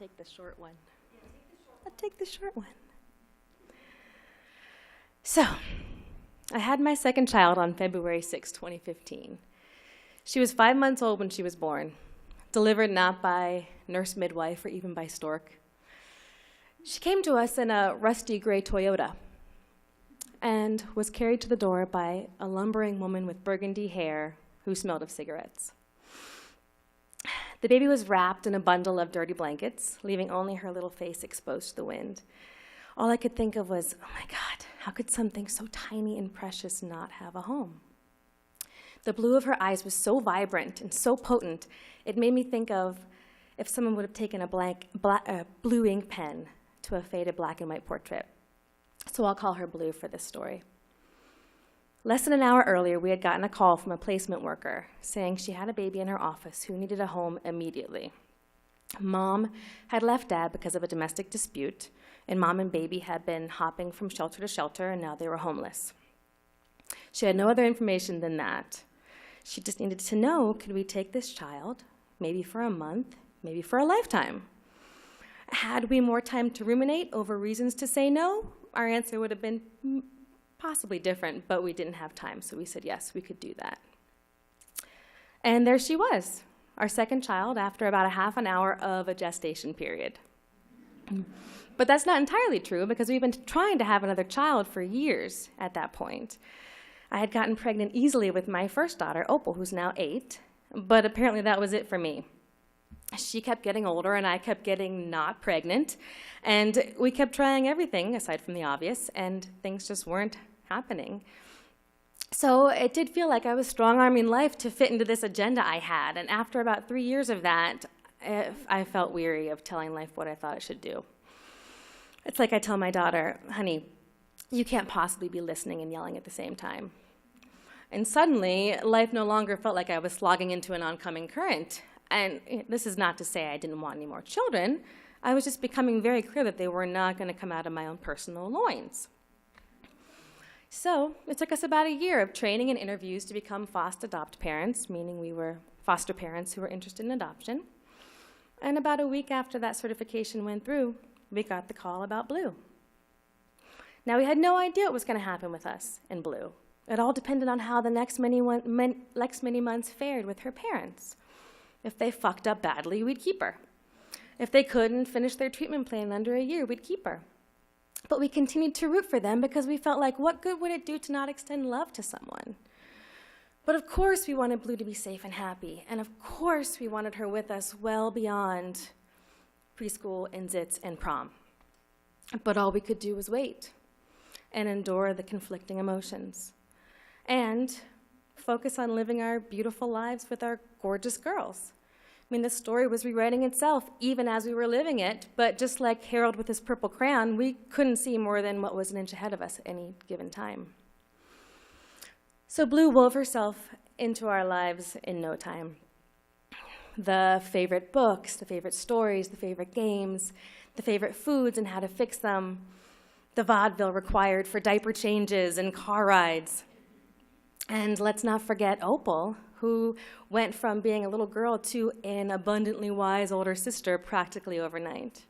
take the short one. I'll take the short one. So, I had my second child on February 6, 2015. She was 5 months old when she was born, delivered not by nurse midwife or even by stork. She came to us in a rusty gray Toyota and was carried to the door by a lumbering woman with burgundy hair who smelled of cigarettes. The baby was wrapped in a bundle of dirty blankets, leaving only her little face exposed to the wind. All I could think of was, oh my God, how could something so tiny and precious not have a home? The blue of her eyes was so vibrant and so potent, it made me think of if someone would have taken a blue ink pen to a faded black and white portrait. So I'll call her Blue for this story. Less than an hour earlier, we had gotten a call from a placement worker saying she had a baby in her office who needed a home immediately. Mom had left Dad because of a domestic dispute, and Mom and baby had been hopping from shelter to shelter, and now they were homeless. She had no other information than that. She just needed to know, could we take this child, maybe for a month, maybe for a lifetime? Had we more time to ruminate over reasons to say no, our answer would have been possibly different, but we didn't have time, so we said yes, we could do that. And there she was, our second child, after about a half an hour of a gestation period. But that's not entirely true, because we've been trying to have another child for years at that point. I had gotten pregnant easily with my first daughter, Opal, who's now 8, but apparently that was it for me. She kept getting older, and I kept getting not pregnant, and we kept trying everything, aside from the obvious, and things just weren't happening. So it did feel like I was strong-arming life to fit into this agenda I had, and after about 3 years of that, I felt weary of telling life what I thought it should do. It's like I tell my daughter, honey, you can't possibly be listening and yelling at the same time. And suddenly, life no longer felt like I was slogging into an oncoming current. And this is not to say I didn't want any more children. I was just becoming very clear that they were not going to come out of my own personal loins. So it took us about a year of training and interviews to become FOST-adopt parents, meaning we were foster parents who were interested in adoption. And about a week after that certification went through, we got the call about Blue. Now, we had no idea what was going to happen with us and Blue. It all depended on how the next many months fared with her parents. If they fucked up badly, we'd keep her. If they couldn't finish their treatment plan in under a year, we'd keep her. But we continued to root for them because we felt like, what good would it do to not extend love to someone? But of course we wanted Blue to be safe and happy, and of course we wanted her with us well beyond preschool and zits and prom. But all we could do was wait and endure the conflicting emotions and focus on living our beautiful lives with our gorgeous girls. I mean, the story was rewriting itself even as we were living it, but just like Harold with his purple crayon, we couldn't see more than what was an inch ahead of us at any given time. So Blue wove herself into our lives in no time. The favorite books, the favorite stories, the favorite games, the favorite foods and how to fix them, the vaudeville required for diaper changes and car rides. And let's not forget Opal, who went from being a little girl to an abundantly wise older sister practically overnight.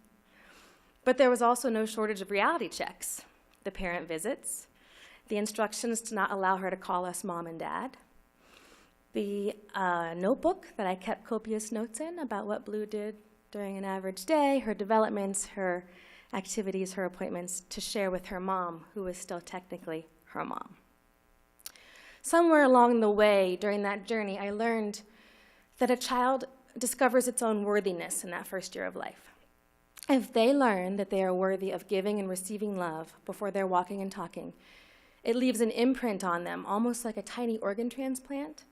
But there was also no shortage of reality checks, the parent visits, the instructions to not allow her to call us mom and dad, the notebook that I kept copious notes in about what Blue did during an average day, her developments, her activities, her appointments, to share with her mom, who was still technically her mom. Somewhere along the way during that journey, I learned that a child discovers its own worthiness in that first year of life. If they learn that they are worthy of giving and receiving love before they're walking and talking, it leaves an imprint on them, almost like a tiny organ transplant,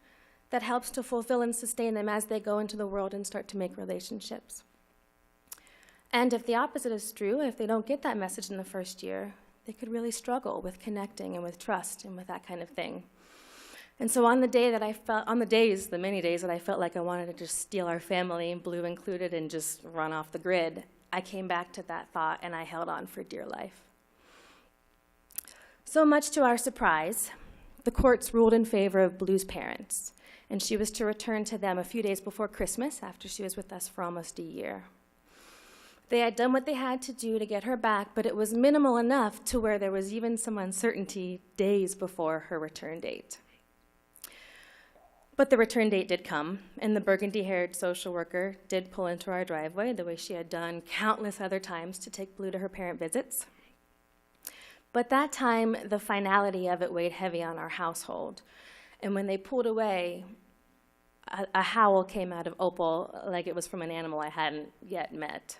that helps to fulfill and sustain them as they go into the world and start to make relationships. And if the opposite is true, if they don't get that message in the first year, they could really struggle with connecting and with trust and with that kind of thing. And so on the many days that I felt like I wanted to just steal our family, Blue included, and just run off the grid, I came back to that thought and I held on for dear life. So much to our surprise, the courts ruled in favor of Blue's parents, and she was to return to them a few days before Christmas after she was with us for almost a year. They had done what they had to do to get her back, but it was minimal enough to where there was even some uncertainty days before her return date. But the return date did come, and the burgundy-haired social worker did pull into our driveway the way she had done countless other times to take Blue to her parent visits. But that time, the finality of it weighed heavy on our household. And when they pulled away, a howl came out of Opal like it was from an animal I hadn't yet met.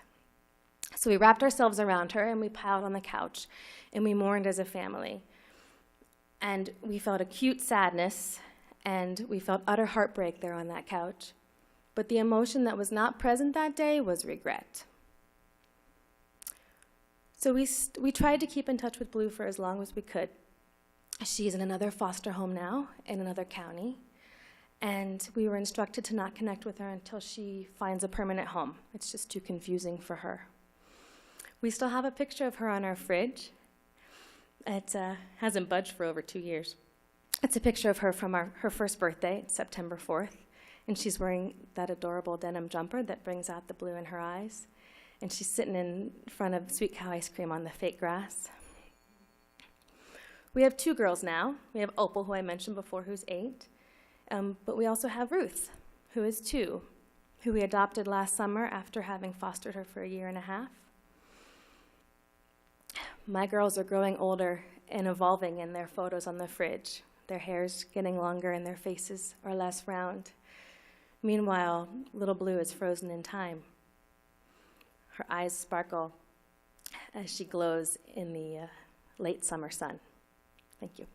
So we wrapped ourselves around her and we piled on the couch and we mourned as a family. And we felt acute sadness and we felt utter heartbreak there on that couch. But the emotion that was not present that day was regret. So we tried to keep in touch with Blue for as long as we could. She's in another foster home now in another county. And we were instructed to not connect with her until she finds a permanent home. It's just too confusing for her. We still have a picture of her on our fridge. It hasn't budged for over 2 years. It's a picture of her from her first birthday, September 4th, and she's wearing that adorable denim jumper that brings out the blue in her eyes, and she's sitting in front of Sweet Cow ice cream on the fake grass. We have 2 girls now. We have Opal, who I mentioned before, who's 8, but we also have Ruth, who is 2, who we adopted last summer after having fostered her for 1.5 years. My girls are growing older and evolving in their photos on the fridge. Their hair's getting longer and their faces are less round. Meanwhile, little Blue is frozen in time. Her eyes sparkle as she glows in the late summer sun. Thank you.